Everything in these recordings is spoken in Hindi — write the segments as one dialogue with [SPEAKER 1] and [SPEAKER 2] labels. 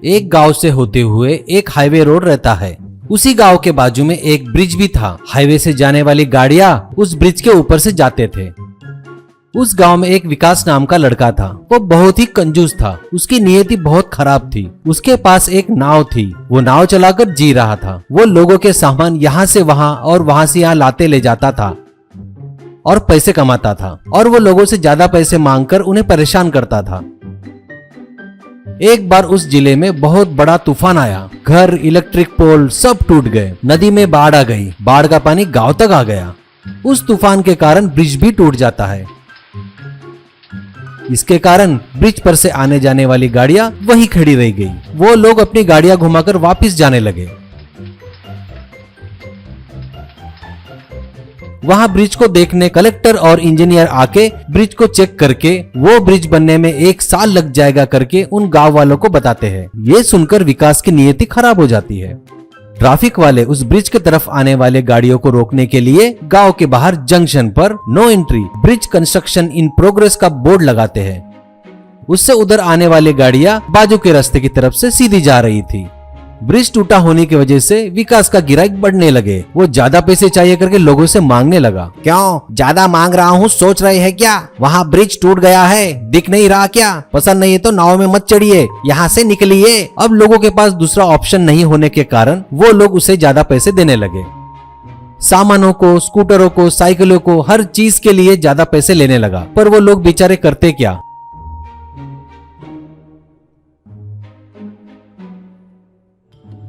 [SPEAKER 1] एक गांव से होते हुए एक हाईवे रोड रहता है। उसी गांव के बाजू में एक ब्रिज भी था। हाईवे से जाने वाली गाड़ियां उस ब्रिज के ऊपर से जाते थे। उस गांव में एक विकास नाम का लड़का था। वो बहुत ही कंजूस था। उसकी नियति बहुत खराब थी। उसके पास एक नाव थी। वो नाव चलाकर जी रहा था। वो लोगों के सामान यहाँ से वहाँ और वहाँ से यहाँ लाते ले जाता था और पैसे कमाता था, और वो लोगों से ज्यादा पैसे मांगकर उन्हें परेशान करता था। एक बार उस जिले में बहुत बड़ा तूफान आया। घर, इलेक्ट्रिक पोल सब टूट गए। नदी में बाढ़ आ गई। बाढ़ का पानी गांव तक आ गया। उस तूफान के कारण ब्रिज भी टूट जाता है। इसके कारण ब्रिज पर से आने जाने वाली गाड़ियां वहीं खड़ी रह गई। वो लोग अपनी गाड़ियां घुमाकर वापस जाने लगे। वहां ब्रिज को देखने कलेक्टर और इंजीनियर आके ब्रिज को चेक करके वो ब्रिज बनने में 1 साल लग जाएगा करके उन गांव वालों को बताते हैं। ये सुनकर विकास की नियति खराब हो जाती है। ट्रैफिक वाले उस ब्रिज की तरफ आने वाले गाड़ियों को रोकने के लिए गांव के बाहर जंक्शन पर no entry, bridge construction in progress का बोर्ड लगाते हैं। उससे उधर आने वाली गाड़ियां बाजू के रास्ते की तरफ से सीधी जा रही थी। ब्रिज टूटा होने की वजह से विकास का गिराईक बढ़ने लगे। वो ज्यादा पैसे चाहिए करके लोगों से मांगने लगा।
[SPEAKER 2] क्यों ज्यादा मांग रहा हूँ, सोच रहे हैं क्या? वहाँ ब्रिज टूट गया है, दिख नहीं रहा क्या? पसंद नहीं है तो नाव में मत चढ़िए, यहाँ से निकलिए।
[SPEAKER 1] अब लोगों के पास दूसरा ऑप्शन नहीं होने के कारण वो लोग उसे ज्यादा पैसे देने लगे। सामानों को, स्कूटरों को, साइकिलों को, हर चीज के लिए ज्यादा पैसे लेने लगा। पर वो लोग बेचारे करते क्या।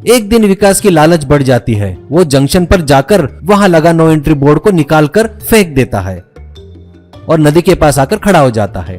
[SPEAKER 1] एक दिन विकास की लालच बढ़ जाती है। वो जंक्शन पर जाकर वहां लगा नो एंट्री बोर्ड को निकालकर फेंक देता है और नदी के पास आकर खड़ा हो जाता है।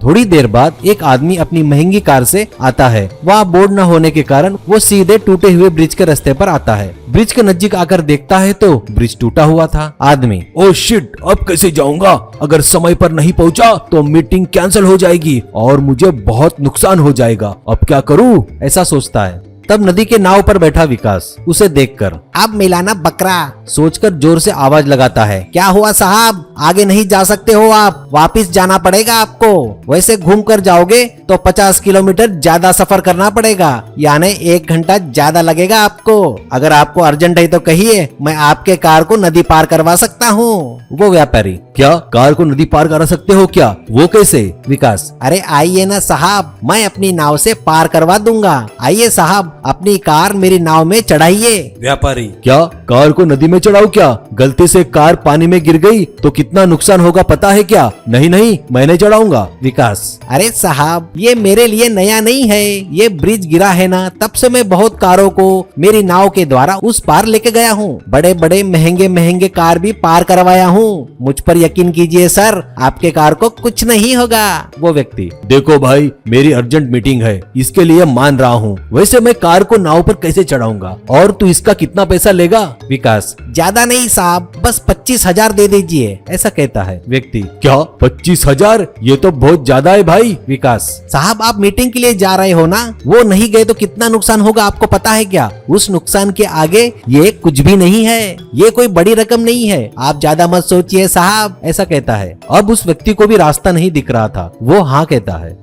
[SPEAKER 1] थोड़ी देर बाद एक आदमी अपनी महंगी कार से आता है। वहां बोर्ड न होने के कारण वो सीधे टूटे हुए ब्रिज के रास्ते पर आता है। ब्रिज के नजदीक आकर देखता है तो ब्रिज टूटा हुआ था। आदमी,
[SPEAKER 3] ओ शिट, अब कैसे जाऊंगा? अगर समय पर नहीं पहुंचा तो मीटिंग कैंसिल हो जाएगी और मुझे बहुत नुकसान हो जाएगा। अब क्या करूं?
[SPEAKER 1] ऐसा सोचता है। तब नदी के नाव पर बैठा विकास उसे देखकर
[SPEAKER 2] अब मिला ना बकरा,
[SPEAKER 1] सोचकर जोर से आवाज लगाता है।
[SPEAKER 2] क्या हुआ साहब? आगे नहीं जा सकते हो आप, वापिस जाना पड़ेगा आपको। वैसे घूम कर जाओगे तो 50 किलोमीटर ज्यादा सफर करना पड़ेगा, यानी 1 घंटा ज्यादा लगेगा आपको। अगर आपको अर्जेंट है तो कहिए, मैं आपके कार को नदी पार करवा सकता हूँ।
[SPEAKER 1] वो व्यापारी,
[SPEAKER 3] क्या कार को नदी पार करा सकते हो क्या? वो कैसे?
[SPEAKER 1] विकास,
[SPEAKER 2] अरे आइए ना साहब, मैं अपनी नाव से पार करवा दूंगा। आइए साहब, अपनी कार मेरी नाव में चढ़ाइए।
[SPEAKER 1] व्यापारी,
[SPEAKER 3] क्या कार को नदी में चढ़ाऊं क्या? गलती से कार पानी में गिर गई तो कितना नुकसान होगा पता है क्या? नहीं नहीं, मैं नहीं चढ़ाऊंगा।
[SPEAKER 1] विकास,
[SPEAKER 2] अरे साहब, ये मेरे लिए नया नहीं है। ये ब्रिज गिरा है ना, तब से मैं बहुत कारों को मेरी नाव के द्वारा उस पार लेके गया हूँ। बड़े बड़े महंगे महंगे कार भी पार करवाया हूँ। मुझ पर यकीन कीजिए सर, आपके कार को कुछ नहीं होगा।
[SPEAKER 1] वो व्यक्ति,
[SPEAKER 3] देखो भाई, मेरी अर्जेंट मीटिंग है, इसके लिए मान रहा हूँ। वैसे मैं कार को नाव पर कैसे चढ़ाऊंगा? और तू इसका कितना पैसा लेगा?
[SPEAKER 1] विकास,
[SPEAKER 2] ज्यादा नहीं साहब, बस 25,000 दे दीजिए।
[SPEAKER 1] ऐसा कहता है। व्यक्ति,
[SPEAKER 3] क्या 25,000? ये तो बहुत ज्यादा है भाई।
[SPEAKER 1] विकास,
[SPEAKER 2] साहब आप मीटिंग के लिए जा रहे हो ना, वो नहीं गए तो कितना नुकसान होगा आपको पता है क्या? उस नुकसान के आगे ये कुछ भी नहीं है। ये कोई बड़ी रकम नहीं है, आप ज्यादा मत सोचिए साहब।
[SPEAKER 1] ऐसा कहता है। अब उस व्यक्ति को भी रास्ता नहीं दिख रहा था। वो हाँ कहता है।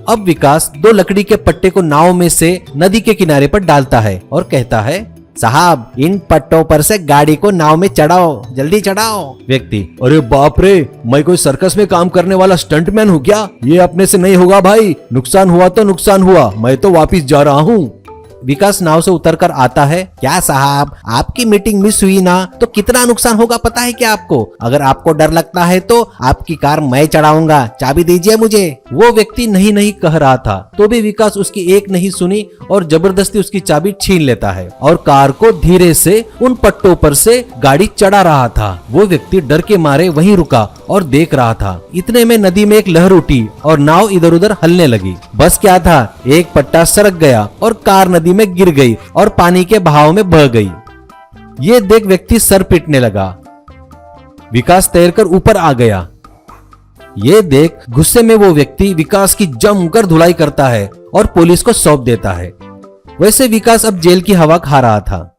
[SPEAKER 1] अब विकास 2 लकड़ी के पट्टे को नाव में से नदी के किनारे पर डालता है और कहता है,
[SPEAKER 2] साहब इन पट्टों पर से गाड़ी को नाव में चढ़ाओ, जल्दी चढ़ाओ।
[SPEAKER 1] व्यक्ति,
[SPEAKER 3] अरे बाप रे, मैं कोई सर्कस में काम करने वाला स्टंटमैन हूँ क्या? ये अपने से नहीं होगा भाई। नुकसान हुआ तो नुकसान हुआ, मैं तो वापिस जा रहा हूँ।
[SPEAKER 1] विकास नाव से उतरकर आता है।
[SPEAKER 2] क्या साहब, आपकी मीटिंग मिस हुई ना तो कितना नुकसान होगा पता है क्या आपको? अगर आपको डर लगता है तो आपकी कार मैं चढ़ाऊंगा, चाबी दीजिए मुझे।
[SPEAKER 1] वो व्यक्ति नहीं नहीं कह रहा था तो भी विकास उसकी एक नहीं सुनी और जबरदस्ती उसकी चाबी छीन लेता है और कार को धीरे से उन पट्टों पर से गाड़ी चढ़ा रहा था। वो व्यक्ति डर के मारे वहीं रुका और देख रहा था। इतने में नदी में एक लहर उठी और नाव इधर उधर हलने लगी। बस क्या था, एक पट्टा सरक गया और कार नदी में गिर गई और पानी के बहाव में बह गई। ये देख व्यक्ति सर पीटने लगा। विकास तैरकर ऊपर आ गया। ये देख गुस्से में वो व्यक्ति विकास की जमकर धुलाई करता है और पुलिस को सौंप देता है। वैसे विकास अब जेल की हवा खा रहा था।